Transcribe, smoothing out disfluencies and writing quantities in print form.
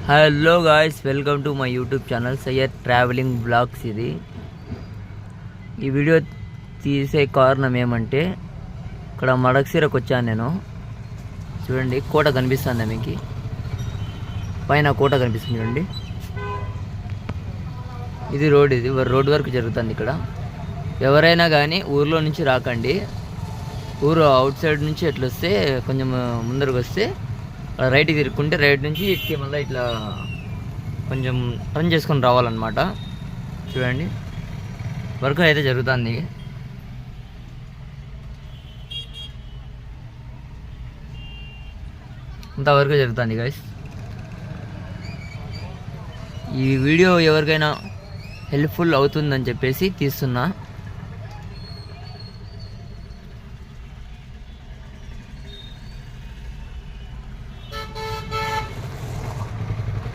Hello guys, welcome to my YouTube channel Syed travelling blogs. ఈ video తీసే కారణం ఏమంటే, ఇక్కడ మడక్సిరకు వచ్చాను నేను. చూడండి, కోట కనిపిస్తుంది మీకు, పైన కోట కనిపిస్తుంది చూడండి. ఇది రోడ్ వర్క్ జరుగుతుంది ఇక్కడ. ఎవరైనా కానీ ఊర్లో నుంచి రాకండి. ఊరు అవుట్ సైడ్ నుంచి ఎట్లా వస్తే కొంచెం ముందరకు వస్తే రైట్కి తిరుక్కుంటే రైట్ నుంచి ఎక్కి మళ్ళీ ఇట్లా కొంచెం టర్న్ చేసుకొని రావాలన్నమాట. చూడండి, వర్క్ అయితే జరుగుతుంది. అంత వర్క్ జరుగుతుంది గైస్. ఈ వీడియో ఎవరికైనా హెల్ప్ఫుల్ అవుతుందని చెప్పేసి తీస్తున్నా.